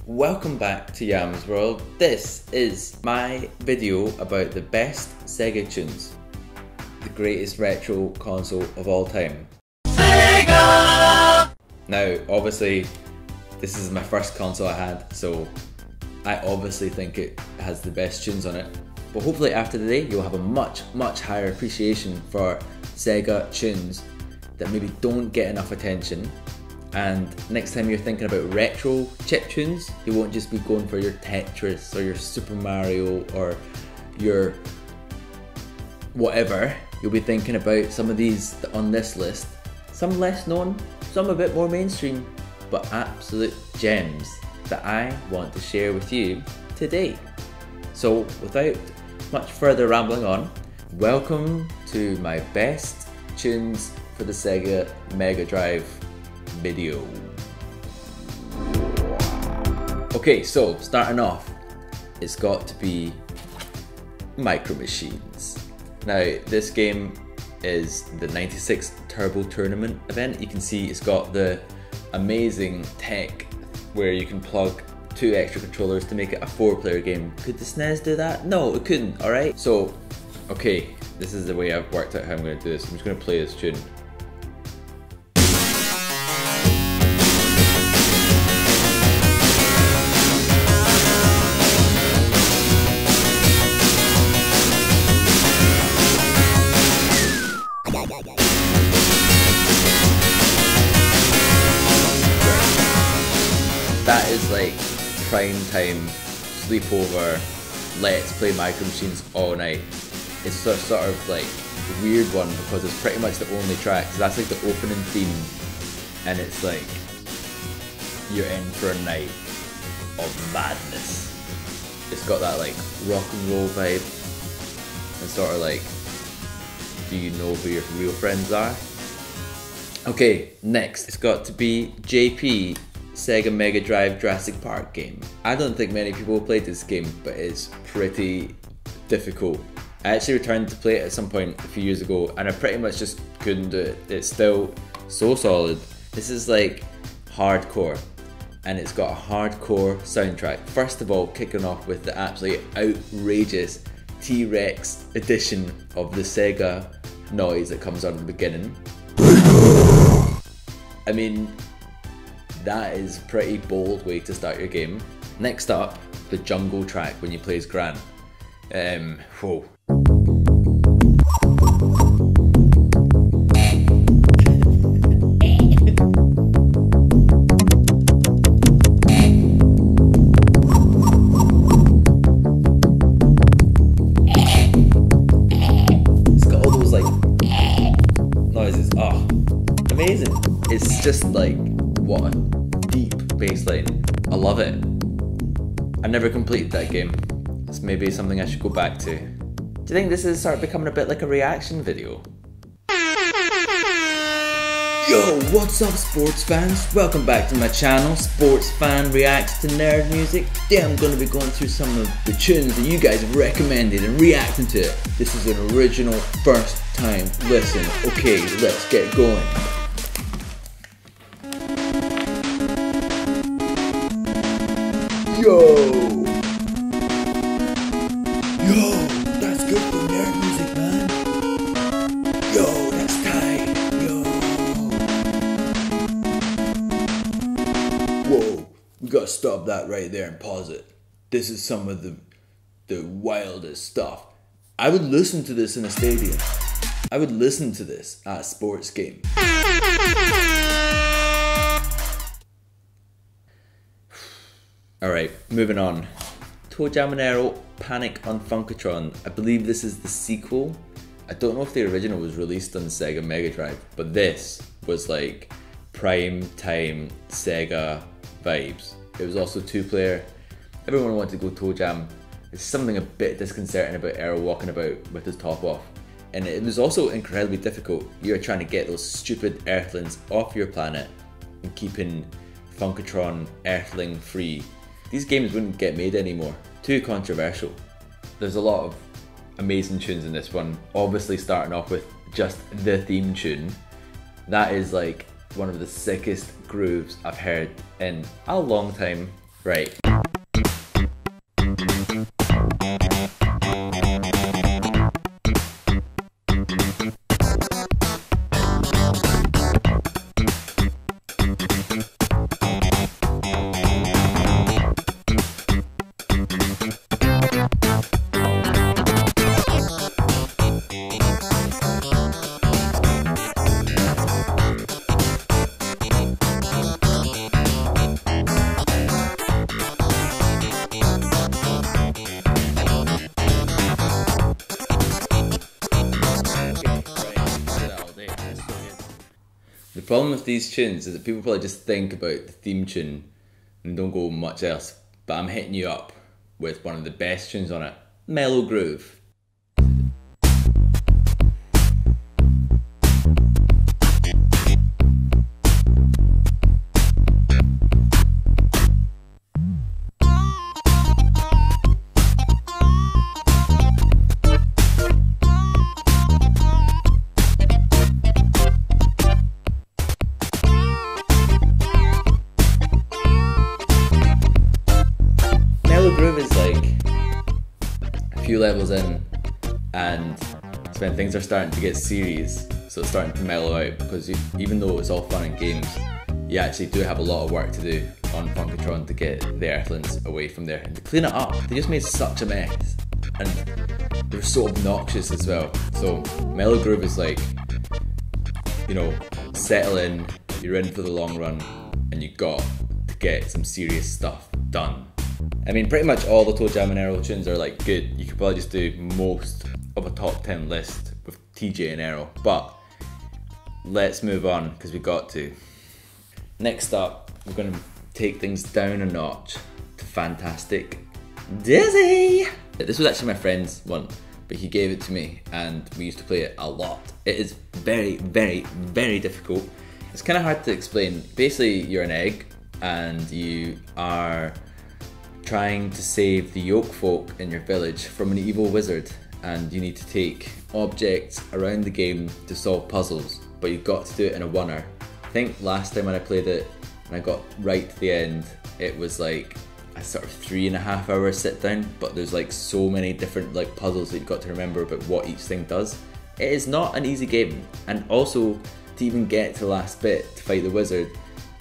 Welcome back to YAM'S World. This is my video about the best Sega tunes, the greatest retro console of all time. Sega! Now, obviously, this is my first console I had, so I obviously think it has the best tunes on it. But hopefully after today, you'll have a much higher appreciation for Sega tunes that maybe don't get enough attention. And next time you're thinking about retro chiptunes, you won't just be going for your Tetris or your Super Mario or your whatever. You'll be thinking about some of these on this list. Some less known, some a bit more mainstream, but absolute gems that I want to share with you today. So without much further rambling on, welcome to my best tunes for the Sega Mega Drive video. Okay, so starting off, it's got to be Micro Machines. Now, this game is the 96 Turbo Tournament event. You can see it's got the amazing tech where you can plug 2 extra controllers to make it a 4-player game. Could the SNES do that? No, it couldn't, alright? So, okay, this is the way I've worked out how I'm going to do this. I'm just going to play this tune. That is like prime time sleepover, let's play Micro Machines all night. It's sort of like a weird one because it's pretty much the only track. So that's like the opening theme, and it's like you're in for a night of madness. It's got that like rock and roll vibe and sort of like, do you know who your real friends are? Okay, next it's got to be JP Sega Mega Drive Jurassic Park game. I don't think many people played this game, but it's pretty difficult. I actually returned to play it at some point a few years ago and I pretty much just couldn't do it. It's still so solid. This is like hardcore, and it's got a hardcore soundtrack. First of all, kicking off with the absolutely outrageous T-Rex edition of the Sega noise that comes on at the beginning. I mean, that is a pretty bold way to start your game. Next up, the jungle track when you play as Gran. Whoa. It's got all those like noises. Oh, amazing. It's just like, what a deep bassline. I love it. I never completed that game. It's maybe something I should go back to. Do you think this is sort of becoming a bit like a reaction video? Yo, what's up sports fans? Welcome back to my channel, Sports Fan Reacts to Nerd Music. Today I'm going to be going through some of the tunes that you guys have recommended and reacting to it. This is an original first time listen. Okay, let's get going. Yo, that's good for nerd music, man. Yo, that's tight. Yo. Whoa, we gotta stop that right there and pause it. This is some of the wildest stuff. I would listen to this in a stadium. I would listen to this at a sports game. Alright, moving on. Toe Jam and Earl, Panic on Funkatron. I believe this is the sequel. I don't know if the original was released on Sega Mega Drive, but this was like prime time Sega vibes. It was also 2-player. Everyone wanted to go Toe Jam. There's something a bit disconcerting about Earl walking about with his top off. And it was also incredibly difficult. You're trying to get those stupid Earthlings off your planet and keeping Funkatron Earthling free. These games wouldn't get made anymore. Too controversial. There's a lot of amazing tunes in this one. Obviously starting off with just the theme tune. That is like one of the sickest grooves I've heard in a long time. Right. The problem with these tunes is that people probably just think about the theme tune and don't go much else, but I'm hitting you up with one of the best tunes on it, Mellow Groove. Groove is like a few levels in, and it's when things are starting to get serious, so it's starting to mellow out, because even though it's all fun and games, you actually do have a lot of work to do on Funkatron to get the Earthlings away from there and to clean it up. They just made such a mess, and they're so obnoxious as well. So Mellow Groove is like, you know, settle in, you're in for the long run, and you got to get some serious stuff done. I mean, pretty much all the Toe Jam and Errol tunes are like good. You could probably just do most of a top 10 list with TJ and Errol, but let's move on because we got to. Next up, we're going to take things down a notch to Fantastic Dizzy. This was actually my friend's one, but he gave it to me and we used to play it a lot. It is very, very, very difficult. It's kind of hard to explain. Basically, you're an egg and you are trying to save the Yoke folk in your village from an evil wizard, and you need to take objects around the game to solve puzzles, but you've got to do it in a oneer. I think last time when I played it and I got right to the end, it was like a sort of 3.5 hour sit down, but there's like so many different like puzzles that you've got to remember about what each thing does. It is not an easy game, and also to even get to the last bit to fight the wizard,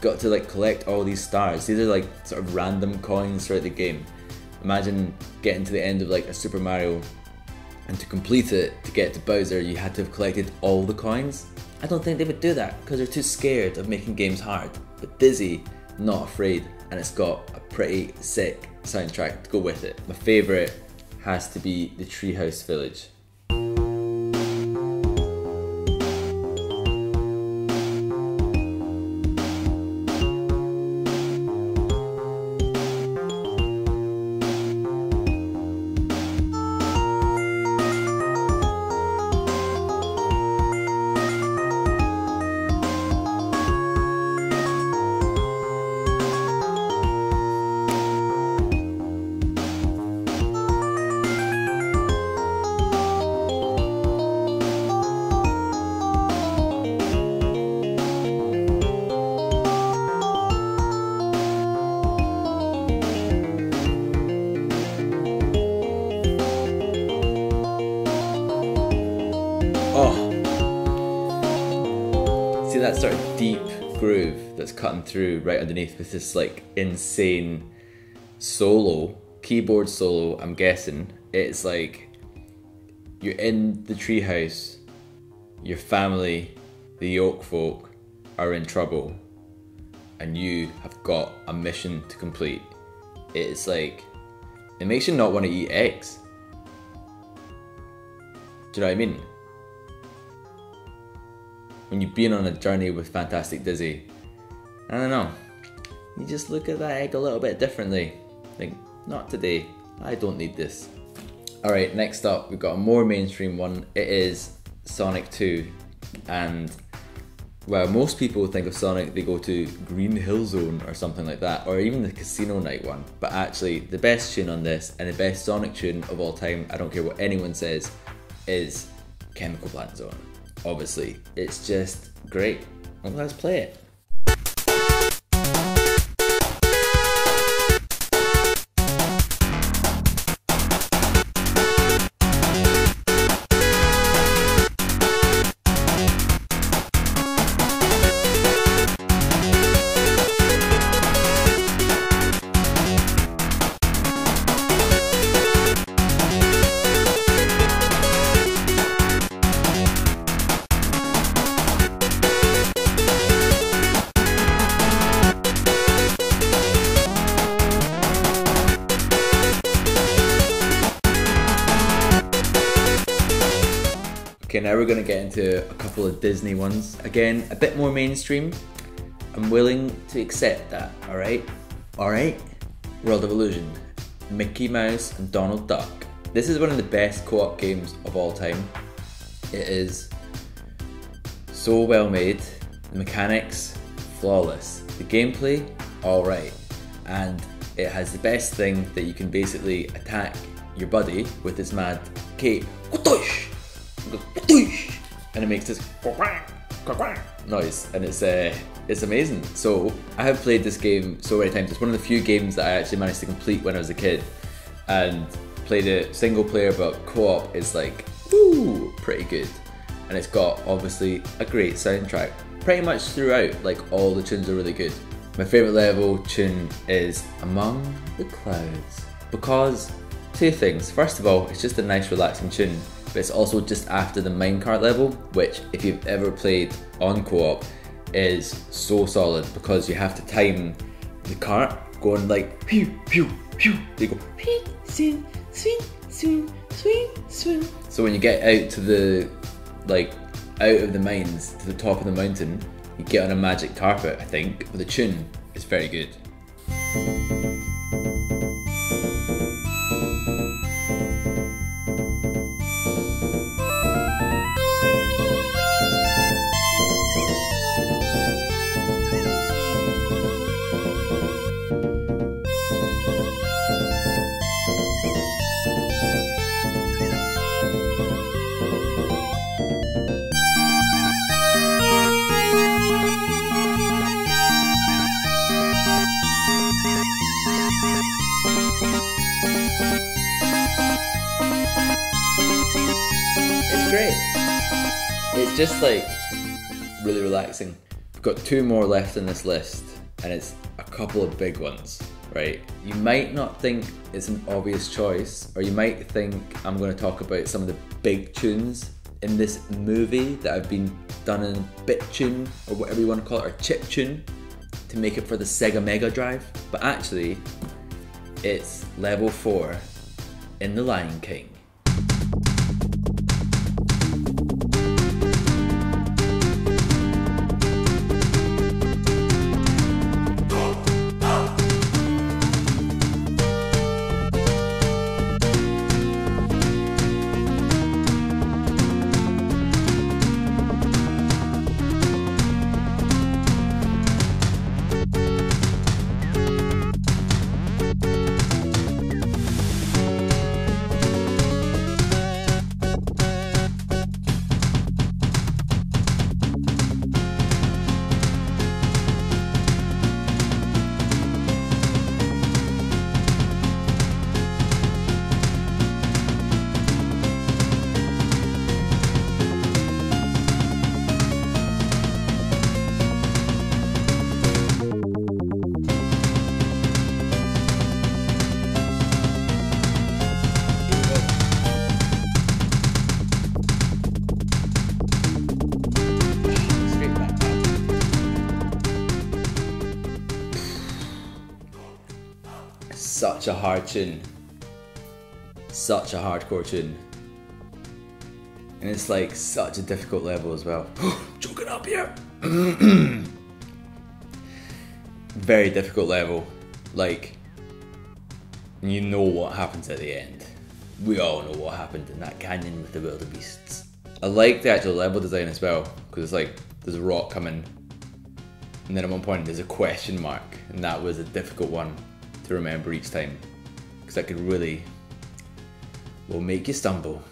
got to like collect all these stars. These are like sort of random coins throughout the game. Imagine getting to the end of like a Super Mario, and to complete it, to get to Bowser, you had to have collected all the coins. I don't think they would do that because they're too scared of making games hard. But Dizzy, not afraid, and it's got a pretty sick soundtrack to go with it. My favourite has to be the Treehouse Village. See that sort of deep groove that's cutting through right underneath with this like insane solo, keyboard solo, I'm guessing. It's like you're in the treehouse, your family, the Yoke folk, are in trouble, and you have got a mission to complete. It's like, it makes you not want to eat eggs. Do you know what I mean? When you've been on a journey with Fantastic Dizzy, I don't know, you just look at that egg a little bit differently. Think, not today, I don't need this. Alright, next up, we've got a more mainstream one. It is Sonic 2, and well, most people think of Sonic, they go to Green Hill Zone or something like that, or even the Casino Night one. But actually, the best tune on this, and the best Sonic tune of all time, I don't care what anyone says, is Chemical Plant Zone. Obviously, it's just great. Well, let's play it. Okay, now we're gonna get into a couple of Disney ones. Again, a bit more mainstream. I'm willing to accept that, alright? Alright? World of Illusion. Mickey Mouse and Donald Duck. This is one of the best co-op games of all time. It is so well made, the mechanics, flawless. The gameplay, alright. And it has the best thing that you can basically attack your buddy with this mad cape. And it makes this noise, and it's amazing. So I have played this game so many times. It's one of the few games that I actually managed to complete when I was a kid, and played it single player, but co-op is like, woo, pretty good. And it's got obviously a great soundtrack pretty much throughout. Like, all the tunes are really good. My favourite level tune is Among the Clouds, because two things. First of all, it's just a nice relaxing tune, but it's also just after the minecart level, which if you've ever played on co-op is so solid, because you have to time the cart going like pew pew pew. They go pew swing swing swing swing swing. So when you get out to the out of the mines to the top of the mountain, you get on a magic carpet, I think, but the tune is very good. It's great. It's just like really relaxing. We've got two more left in this list, and it's a couple of big ones, right? You might not think it's an obvious choice, or you might think I'm going to talk about some of the big tunes in this movie that have been done in bit tune, or whatever you want to call it, or chip tune, to make it for the Sega Mega Drive. But actually, it's level 4 in The Lion King. Such a hard tune. Such a hardcore tune. And it's like such a difficult level as well. Choking up here. Very difficult level. Like, you know what happens at the end. We all know what happened in that canyon with the wildebeests. I like the actual level design as well, because it's like there's a rock coming, and then at one point there's a question mark, and that was a difficult one to remember each time, because that could really, will make you stumble.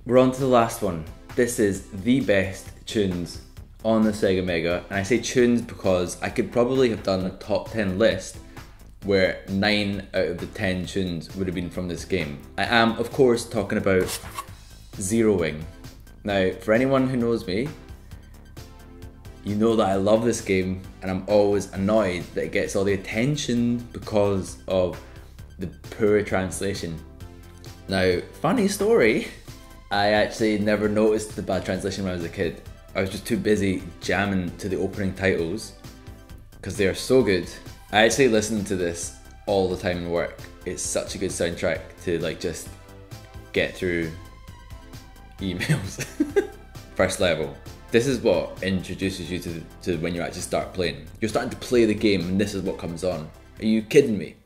We're on to the last one. This is the best tunes on the Sega Mega, and I say tunes because I could probably have done a top 10 list where 9 out of the 10 tunes would have been from this game. I am, of course, talking about Zeroing. Now, for anyone who knows me, you know that I love this game, and I'm always annoyed that it gets all the attention because of the poor translation. Now, funny story, I actually never noticed the bad translation when I was a kid. I was just too busy jamming to the opening titles because they are so good. I actually listen to this all the time in work. It's such a good soundtrack to like just get through emails. First level. This is what introduces you to when you actually start playing. You're starting to play the game and this is what comes on. Are you kidding me?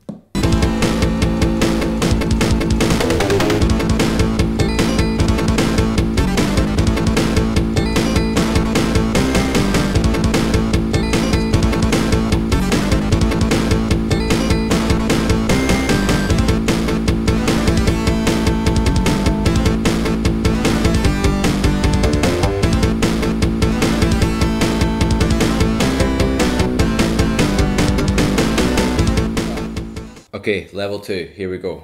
Okay, level 2, here we go.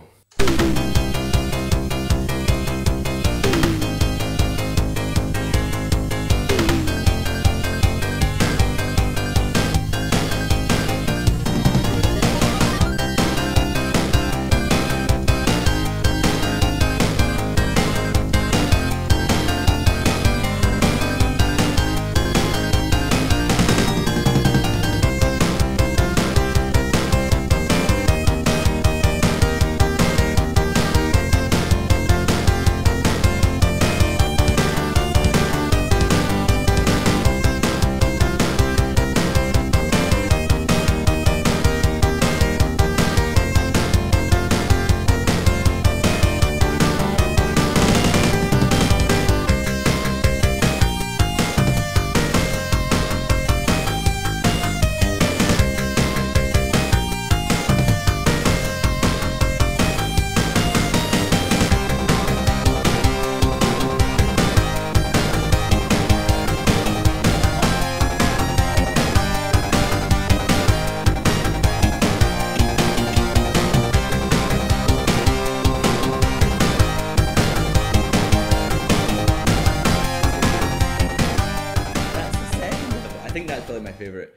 I think that's probably my favourite.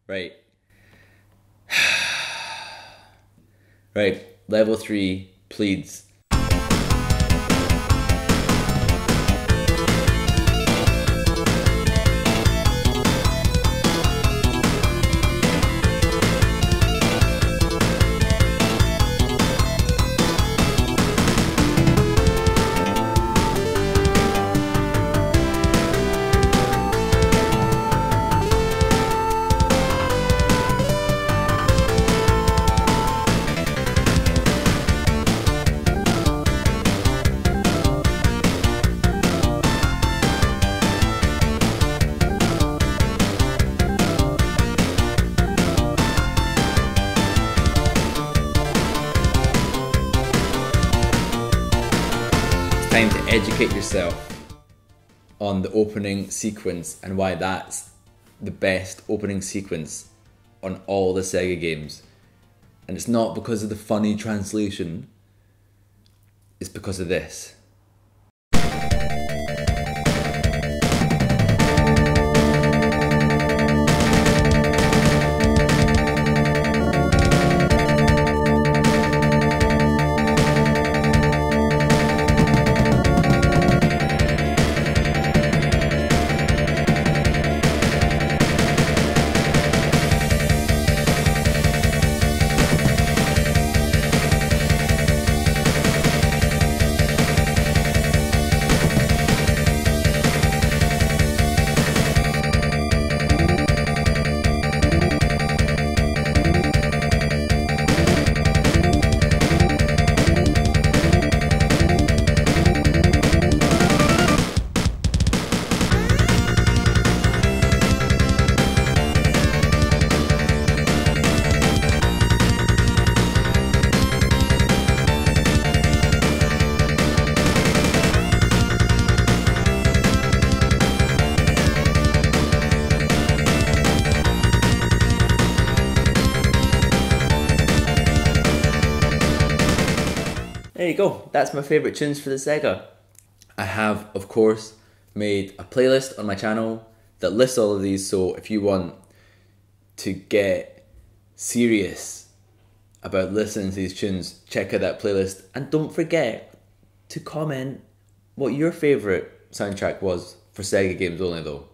Right. Right, level 3, pleads. Time to educate yourself on the opening sequence and why that's the best opening sequence on all the Sega games. And it's not because of the funny translation, it's because of this. There you go, that's my favourite tunes for the Sega. I have, of course, made a playlist on my channel that lists all of these, so if you want to get serious about listening to these tunes, check out that playlist. And don't forget to comment what your favourite soundtrack was for Sega games only though.